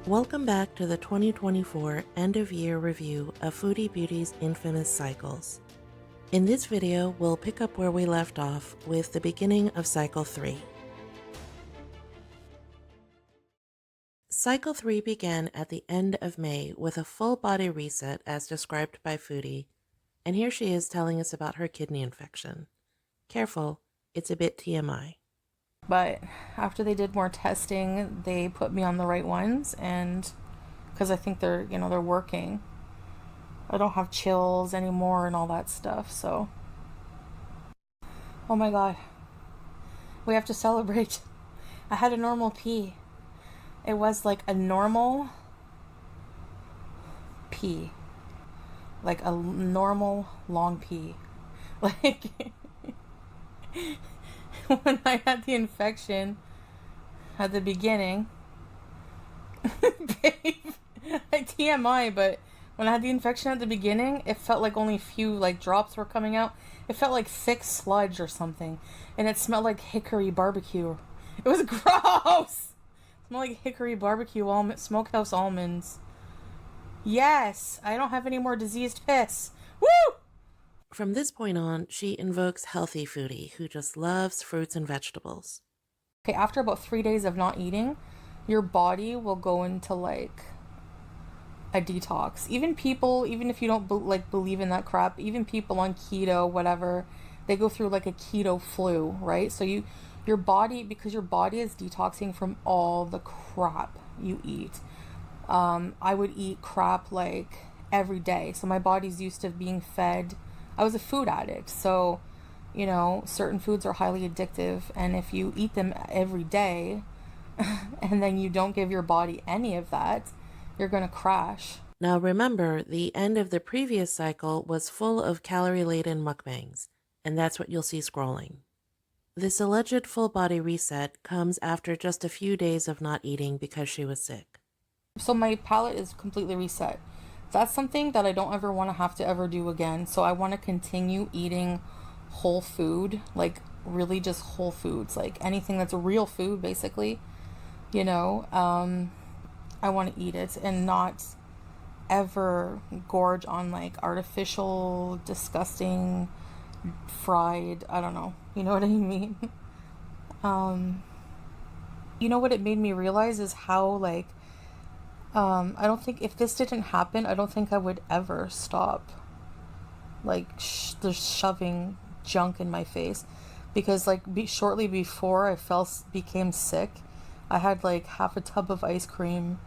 Welcome back to the 2024 end-of-year review of Foodie Beauty's infamous cycles. In this video, we'll pick up where we left off with the beginning of Cycle 3. Cycle 3 began at the end of May with a full body reset as described by Foodie, and here she is telling us about her kidney infection. Careful, it's a bit TMI. But after they did more testing, they put me on the right ones, and because I think they're working. I don't have chills anymore and all that stuff, so. Oh my god. We have to celebrate. I had a normal pee. It was like a normal pee. Like a normal long pee. Like when I had the infection at the beginning, babe, TMI, but when I had the infection at the beginning, it felt like only a few like drops were coming out. It felt like thick sludge or something, and it smelled like hickory barbecue. It was gross. It smelled like hickory barbecue smokehouse almonds. Yes, I don't have any more diseased piss. Woo! From this point on, she invokes healthy Foodie, who just loves fruits and vegetables. Okay, after about 3 days of not eating, your body will go into like a detox. Even if you don't believe in that crap, even people on keto, whatever, they go through like a keto flu, right? So your body, because your body is detoxing from all the crap you eat. I would eat crap like every day. So my body's used to being fed. I was a food addict, so, certain foods are highly addictive, and if you eat them every day, and then you don't give your body any of that, you're going to crash. Now remember, the end of the previous cycle was full of calorie-laden mukbangs, and that's what you'll see scrolling. This alleged full body reset comes after just a few days of not eating because she was sick. So my palate is completely reset. That's something that I don't ever want to have to ever do again. So I want to continue eating whole food, like really just whole foods, like anything that's a real food, basically. I want to eat it and not ever gorge on like artificial, disgusting, fried, I don't know. You know what I mean? What it made me realize is how like, I don't think if this didn't happen, I don't think I would ever stop like just shoving junk in my face, because like shortly before I became sick, I had like half a tub of ice cream,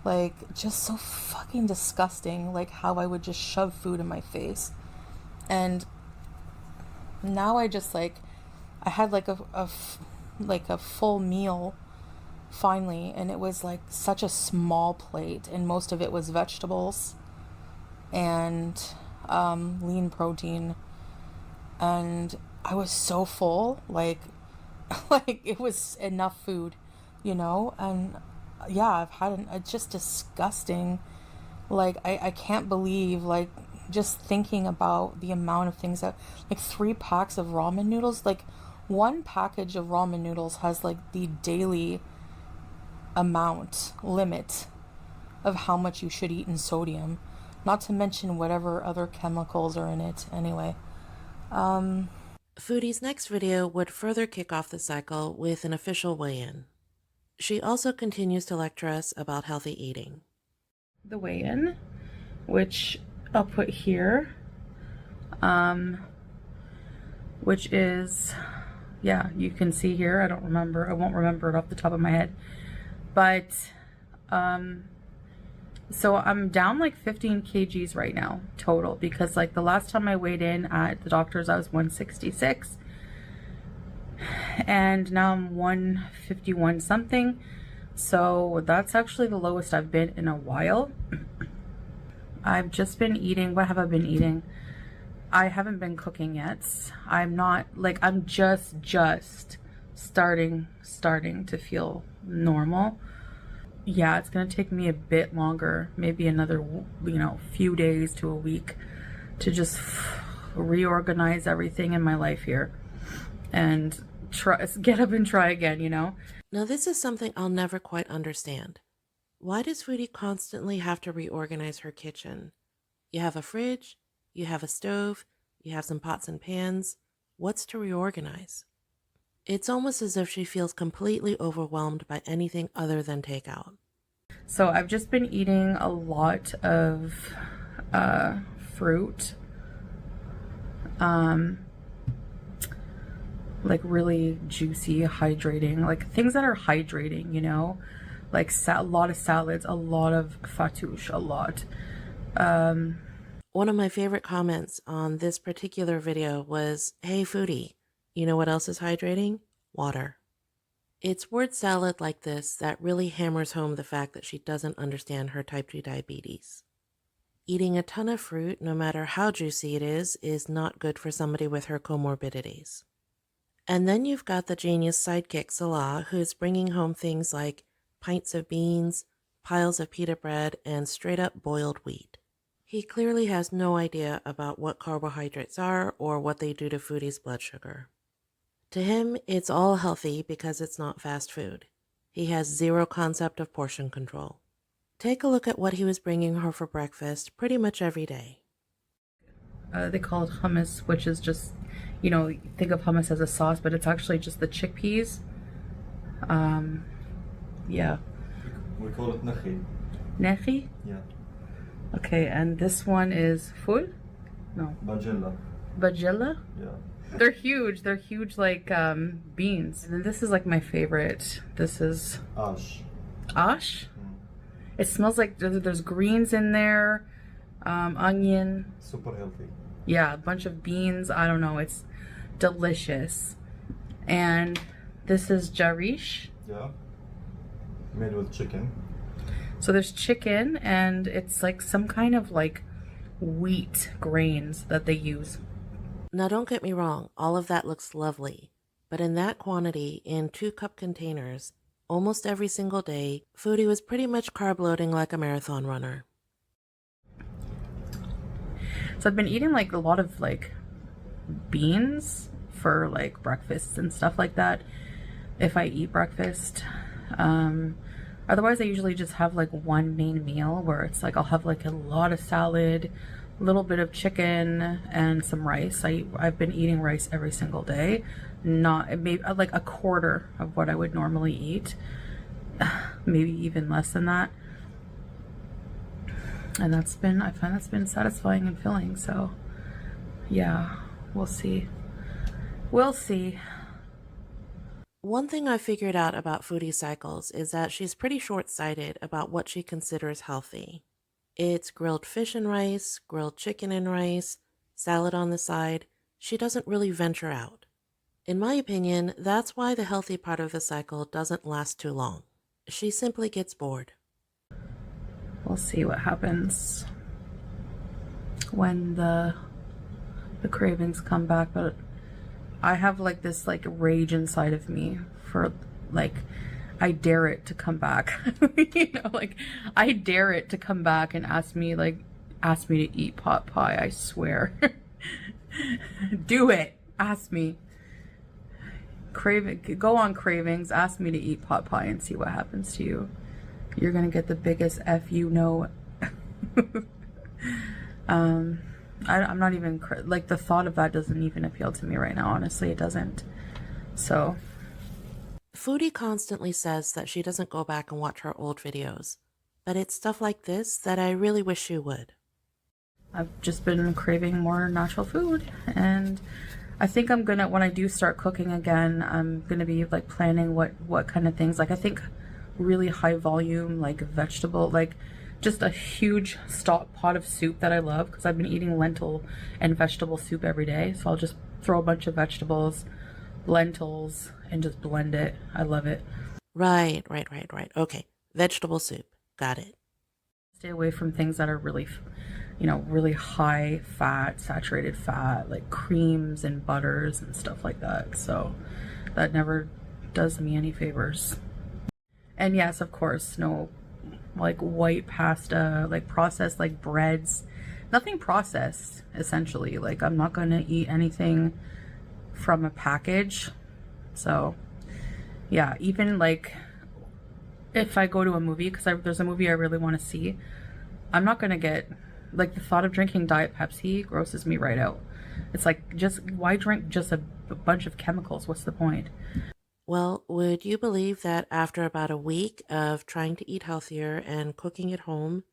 like just so fucking disgusting, like how I would just shove food in my face. And now I just like, I had like a full meal finally, and it was like such a small plate, and most of it was vegetables and lean protein, and I was so full, like it was enough food, and yeah, I've had it's just disgusting. Like I can't believe, like, just thinking about the amount of things that, like 3 packs of ramen noodles, like one package of ramen noodles has like the daily limit of how much you should eat in sodium, not to mention whatever other chemicals are in it anyway. Foodie's next video would further kick off the cycle with an official weigh-in. She also continues to lecture us about healthy eating. The weigh-in, which I'll put here, which is, yeah, you can see here. I won't remember it off the top of my head. But, so I'm down like 15 kgs right now, total, because like the last time I weighed in at the doctor's, I was 166, and now I'm 151 something, so that's actually the lowest I've been in a while. I've just been eating, what have I been eating? I haven't been cooking yet. I'm not, like, I'm just starting to feel normal. Yeah, it's gonna take me a bit longer, maybe another, few days to a week, to just reorganize everything in my life here and get up and try again, Now this is something I'll never quite understand. Why does Foodie constantly have to reorganize her kitchen? You have a fridge, you have a stove, you have some pots and pans. What's to reorganize? It's almost as if she feels completely overwhelmed by anything other than takeout. So I've just been eating a lot of fruit. Like really juicy, hydrating, like things that are hydrating, you know, like a lot of salads, a lot of fattoush, a lot. One of my favorite comments on this particular video was, "Hey Foodie, you know what else is hydrating? Water." It's word salad like this that really hammers home the fact that she doesn't understand her type 2 diabetes. Eating a ton of fruit, no matter how juicy it is not good for somebody with her comorbidities. And then you've got the genius sidekick Salah, who's bringing home things like pints of beans, piles of pita bread, and straight up boiled wheat. He clearly has no idea about what carbohydrates are or what they do to Foodie's blood sugar. To him, it's all healthy because it's not fast food. He has zero concept of portion control. Take a look at what he was bringing her for breakfast pretty much every day. They call it hummus, which is just, you know, think of hummus as a sauce, but it's actually just the chickpeas. Yeah. We call it nahi. Nechi? Yeah. Okay, and this one is full? No. Bajella. Bajilla? Yeah. They're huge. They're huge, like beans. And then this is like my favorite. This is Ash. ash. It smells like there's greens in there, onion. Super healthy. Yeah, a bunch of beans. I don't know. It's delicious. And this is jarish. Yeah. Made with chicken. So there's chicken, and it's like some kind of like wheat grains that they use. Now don't get me wrong, all of that looks lovely, but in that quantity, in 2-cup containers, almost every single day, Foodie was pretty much carb loading like a marathon runner. So I've been eating like a lot of like beans for like breakfasts and stuff like that, if I eat breakfast. Otherwise I usually just have like one main meal where it's like I'll have like a lot of salad, a little bit of chicken, and some rice. I've been eating rice every single day, not maybe like a quarter of what I would normally eat, maybe even less than that. And I find that's been satisfying and filling. So yeah, we'll see. We'll see. One thing I figured out about Foodie cycles is that she's pretty short-sighted about what she considers healthy. It's grilled fish and rice, grilled chicken and rice, salad on the side. She doesn't really venture out. In my opinion, that's why the healthy part of the cycle doesn't last too long. She simply gets bored. We'll see what happens when the cravings come back, but I have like this like rage inside of me for like I dare it to come back. You know, like I dare it to come back and ask me to eat pot pie. I swear. Do it. Ask me. Go on cravings, ask me to eat pot pie and see what happens to you. You're gonna get the biggest F you know. I'm not even like the thought of that doesn't even appeal to me right now. Honestly, it doesn't. So Foodie constantly says that she doesn't go back and watch her old videos, but it's stuff like this that I really wish she would. I've just been craving more natural food, and I think I'm gonna, when I do start cooking again, I'm gonna be like planning what kind of things. Like I think really high volume, like vegetable, like just a huge stock pot of soup that I love, because I've been eating lentil and vegetable soup every day. So I'll just throw a bunch of vegetables, lentils, and just blend it. I love it. Right. Okay, vegetable soup. Got it. Stay away from things that are really, you know, really high fat, saturated fat, like creams and butters and stuff like that. So that never does me any favors. And yes, of course, no like white pasta, like processed like breads, nothing processed essentially. Like I'm not gonna eat anything from a package. So yeah, even like if I go to a movie, because there's a movie I really want to see, I'm not going to get, like, the thought of drinking Diet Pepsi grosses me right out. It's like, just, why drink just a bunch of chemicals? What's the point? Well, would you believe that after about a week of trying to eat healthier and cooking at home,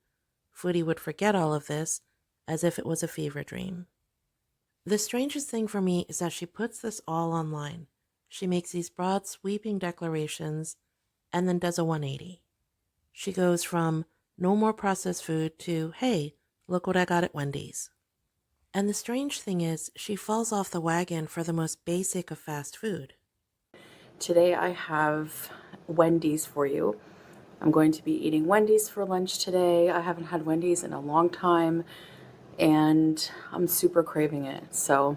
Foodie would forget all of this as if it was a fever dream? The strangest thing for me is that she puts this all online. She makes these broad, sweeping declarations and then does a 180. She goes from no more processed food to, hey, look what I got at Wendy's. And the strange thing is, she falls off the wagon for the most basic of fast food. Today I have Wendy's for you. I'm going to be eating Wendy's for lunch today. I haven't had Wendy's in a long time and I'm super craving it. So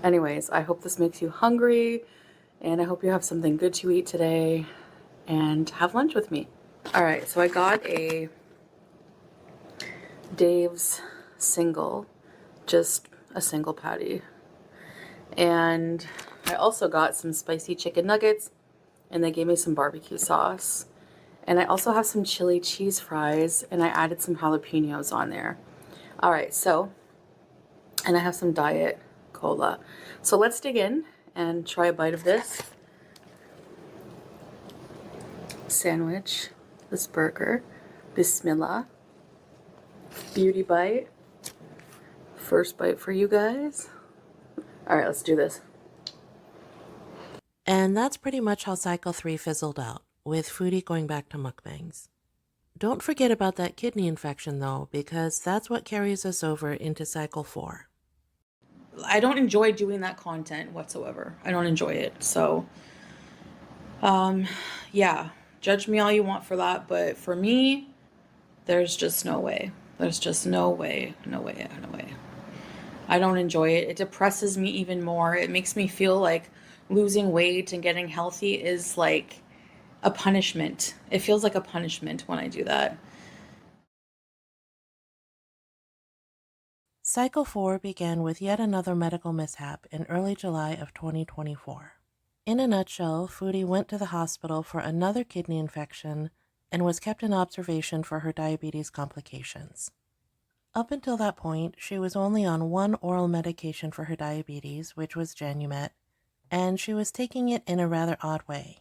anyways, I hope this makes you hungry and I hope you have something good to eat today and have lunch with me. All right, so I got a Dave's single, just a single patty. And I also got some spicy chicken nuggets and they gave me some barbecue sauce. And I also have some chili cheese fries and I added some jalapenos on there. All right, so, and I have some diet cola. So let's dig in and try a bite of this sandwich, this burger. Bismillah. Beauty bite. First bite for you guys. All right, let's do this. And that's pretty much how Cycle 3 fizzled out, with Foodie going back to mukbangs. Don't forget about that kidney infection though, because that's what carries us over into Cycle 4. I don't enjoy doing that content whatsoever. I don't enjoy it. So, yeah, judge me all you want for that. But for me, there's just no way. There's just no way, no way, no way. I don't enjoy it. It depresses me even more. It makes me feel like losing weight and getting healthy is like a punishment. It feels like a punishment when I do that. Cycle 4 began with yet another medical mishap in early July of 2024. In a nutshell, Foodie went to the hospital for another kidney infection and was kept in observation for her diabetes complications. Up until that point, she was only on one oral medication for her diabetes, which was Genumet, and she was taking it in a rather odd way.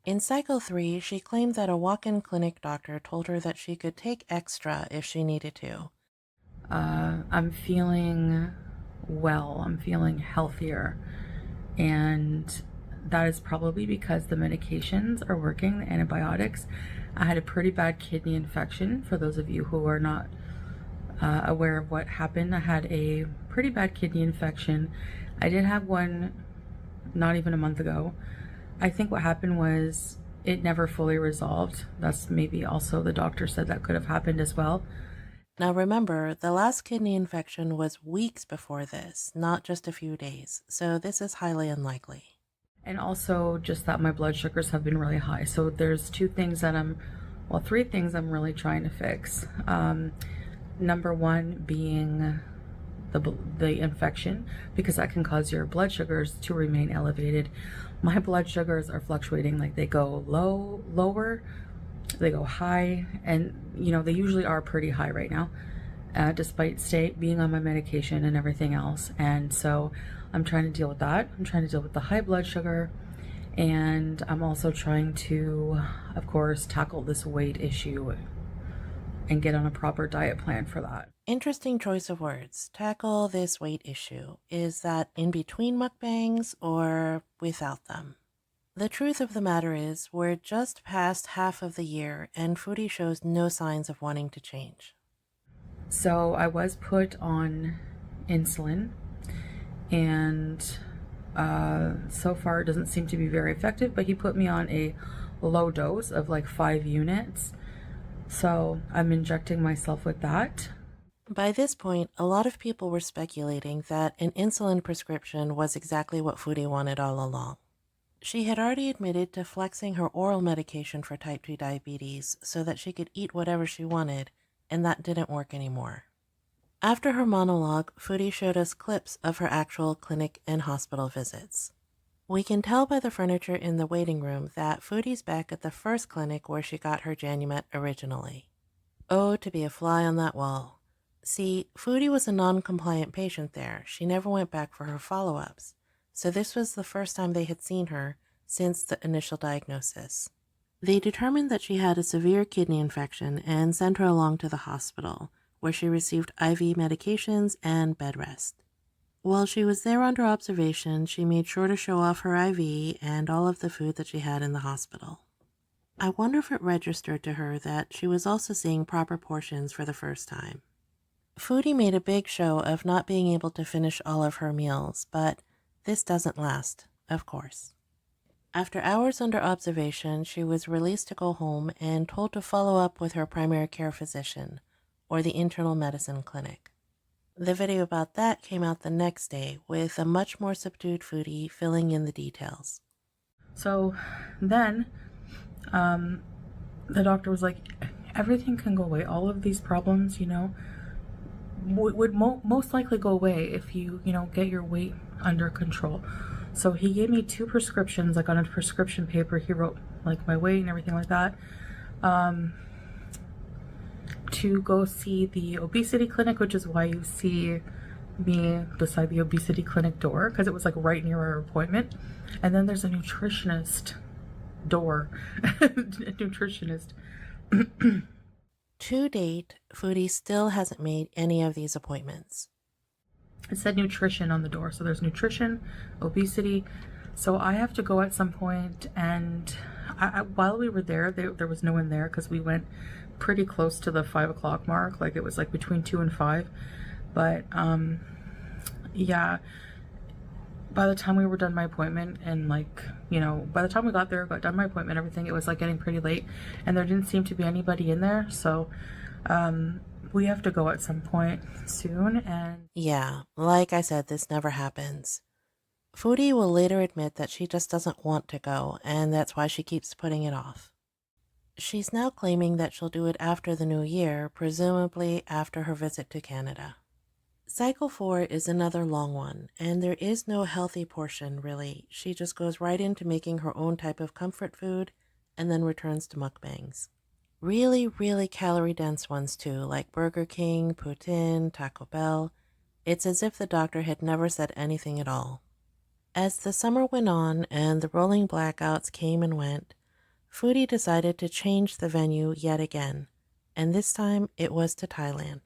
In Cycle 3, she claimed that a walk-in clinic doctor told her that she could take extra if she needed to. I'm feeling well. I'm feeling healthier. And that is probably because the medications are working, the antibiotics. I had a pretty bad kidney infection. For those of you who are not aware of what happened, I had a pretty bad kidney infection. I did have one not even a month ago. I think what happened was it never fully resolved. That's maybe also the doctor said that could have happened as well. Now remember, the last kidney infection was weeks before this, not just a few days, so this is highly unlikely. And also just that my blood sugars have been really high. So there's three things I'm really trying to fix. Number one being the infection, because that can cause your blood sugars to remain elevated. My blood sugars are fluctuating, like they go lower, they go high, and they usually are pretty high right now, despite being on my medication and everything else. And so I'm trying to deal with that. I'm trying to deal with the high blood sugar, and I'm also trying to, of course, tackle this weight issue and get on a proper diet plan for that. Interesting choice of words. Tackle this weight issue. Is that in between mukbangs or without them? The truth of the matter is, we're just past half of the year and Foodie shows no signs of wanting to change. So I was put on insulin, and so far it doesn't seem to be very effective, but he put me on a low dose of like 5 units. So I'm injecting myself with that. By this point, a lot of people were speculating that an insulin prescription was exactly what Foodie wanted all along. She had already admitted to flexing her oral medication for type 2 diabetes so that she could eat whatever she wanted, and that didn't work anymore. After her monologue, Foodie showed us clips of her actual clinic and hospital visits. We can tell by the furniture in the waiting room that Foodie's back at the first clinic where she got her Janumet originally. Oh, to be a fly on that wall. See, Foodie was a non-compliant patient there. She never went back for her follow-ups. So this was the first time they had seen her since the initial diagnosis. They determined that she had a severe kidney infection and sent her along to the hospital, where she received IV medications and bed rest. While she was there under observation, she made sure to show off her IV and all of the food that she had in the hospital. I wonder if it registered to her that she was also seeing proper portions for the first time. Foodie made a big show of not being able to finish all of her meals, but this doesn't last, of course. After hours under observation, she was released to go home and told to follow up with her primary care physician, or the internal medicine clinic. The video about that came out the next day, with a much more subdued Foodie filling in the details. So then, the doctor was like, everything can go away. All of these problems, would most likely go away if you, get your weight under control. So he gave me 2 prescriptions, like on a prescription paper. He wrote like my weight and everything like that, to go see the obesity clinic, which is why you see me beside the obesity clinic door, because it was like right near our appointment. And then there's a nutritionist door. Nutritionist. To date, Foodie still hasn't made any of these appointments. It said nutrition on the door, so there's nutrition, obesity. So I have to go at some point, and while we were there, there was no one there because we went pretty close to the 5 o'clock mark. Like it was like between 2 and 5. But yeah, by the time we were done my appointment, and by the time we got done my appointment, everything, it was like getting pretty late, and there didn't seem to be anybody in there. So we have to go at some point soon. And yeah, like I said, this never happens. Foodie will later admit that she just doesn't want to go, and that's why she keeps putting it off. She's now claiming that she'll do it after the new year, presumably after her visit to Canada. Cycle 4 is another long one, and there is no healthy portion, really. She just goes right into making her own type of comfort food, and then returns to mukbangs. Really, really calorie-dense ones too, like Burger King, Poutine, Taco Bell. It's as if the doctor had never said anything at all. As the summer went on and the rolling blackouts came and went, Foodie decided to change the venue yet again, and this time it was to Thailand.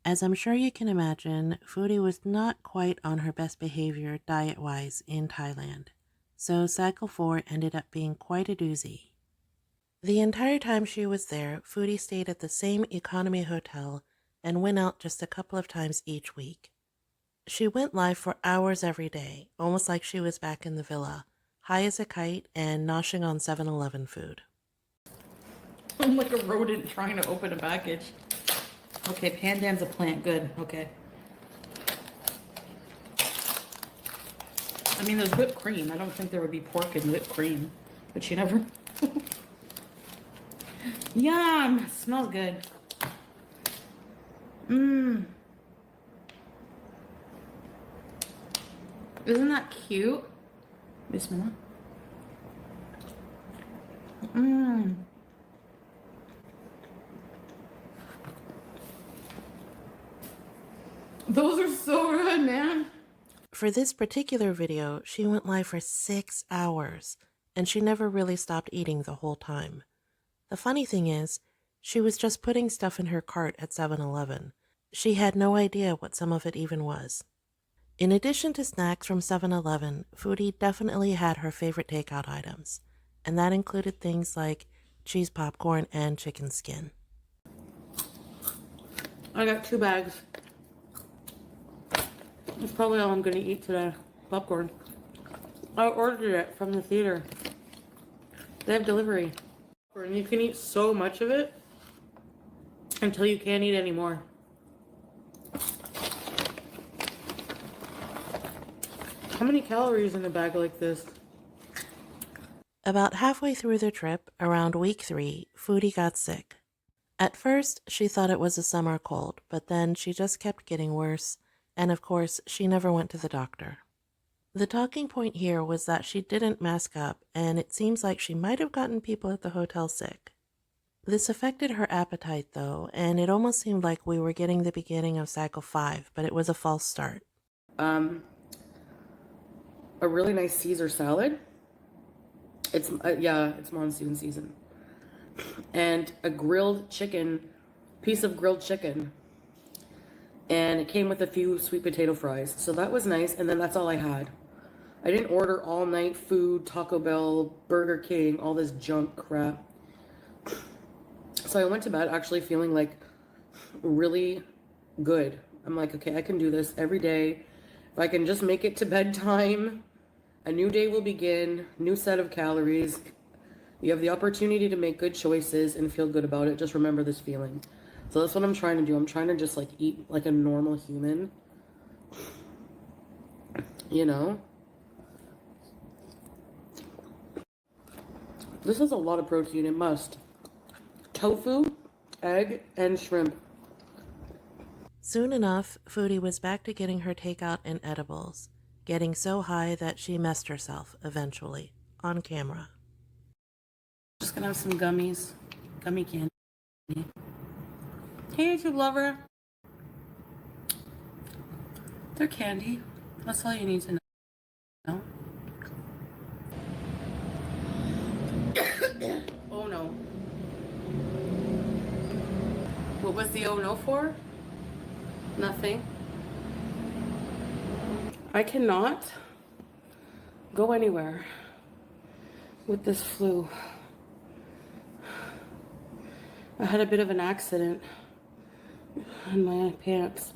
As I'm sure you can imagine, Foodie was not quite on her best behavior diet-wise in Thailand, so Cycle 4 ended up being quite a doozy. The entire time she was there, Foodie stayed at the same economy hotel and went out just a couple of times each week. She went live for hours every day, almost like she was back in the villa, high as a kite and noshing on 7-Eleven food. I'm like a rodent trying to open a package. Okay, pandan's a plant. Good. Okay. I mean, there's whipped cream. I don't think there would be pork in whipped cream, but you never. Yum! Smells good. Mmm. Isn't that cute? Bismillah. Mmm. Those are so good, man. For this particular video, she went live for 6 hours, and she never really stopped eating the whole time. The funny thing is, she was just putting stuff in her cart at 7-Eleven. She had no idea what some of it even was. In addition to snacks from 7-Eleven, Foodie definitely had her favorite takeout items, and that included things like cheese popcorn and chicken skin. I got 2 bags. That's probably all I'm gonna eat today. Popcorn. I ordered it from the theater. They have delivery. And you can eat so much of it until you can't eat anymore. How many calories in a bag like this? About halfway through the trip, around week 3, Foodie got sick. At first, she thought it was a summer cold, but then she just kept getting worse, and of course, she never went to the doctor. The talking point here was that she didn't mask up, and it seems like she might have gotten people at the hotel sick. This affected her appetite, though, and it almost seemed like we were getting the beginning of cycle 5, but it was a false start. A really nice Caesar salad. It's monsoon season. And a piece of grilled chicken. And it came with a few sweet potato fries. So that was nice, and then that's all I had. I didn't order all night food, Taco Bell, Burger King, all this junk crap. So I went to bed actually feeling like really good. I'm like, okay, I can do this every day. If I can just make it to bedtime, a new day will begin, new set of calories. You have the opportunity to make good choices and feel good about it. Just remember this feeling. So that's what I'm trying to do. I'm trying to just like eat like a normal human. You know? This is a lot of protein. It must. Tofu, egg, and shrimp. Soon enough, Foodie was back to getting her takeout and edibles, getting so high that she messed herself eventually, on camera. Just gonna have some gummies. Gummy candy. Hey, YouTube lover. They're candy. That's all you need to know. Oh no. What was the oh no for? Nothing. I cannot go anywhere with this flu. I had a bit of an accident in my pants.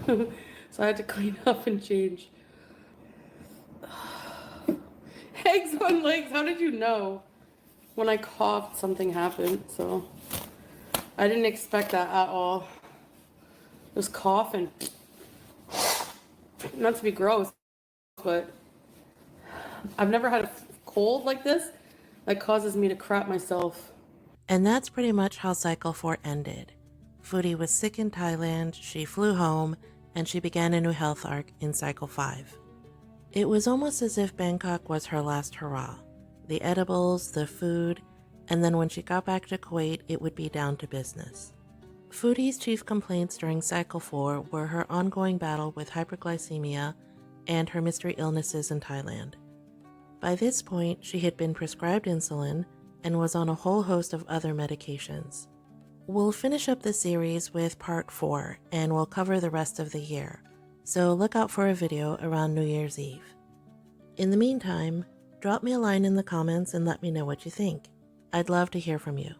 So I had to clean up and change. Eggs on legs, how did you know? When I coughed, something happened, so I didn't expect that at all. Just cough and, not to be gross, but I've never had a cold like this that causes me to crap myself. And that's pretty much how cycle 4 ended. Foodie was sick in Thailand, she flew home, and she began a new health arc in cycle 5. It was almost as if Bangkok was her last hurrah. The edibles, the food, and then when she got back to Kuwait, it would be down to business. Foodie's chief complaints during cycle 4 were her ongoing battle with hyperglycemia and her mystery illnesses in Thailand. By this point, she had been prescribed insulin and was on a whole host of other medications. We'll finish up the series with part 4, and we'll cover the rest of the year, so look out for a video around New Year's Eve. In the meantime, drop me a line in the comments and let me know what you think. I'd love to hear from you.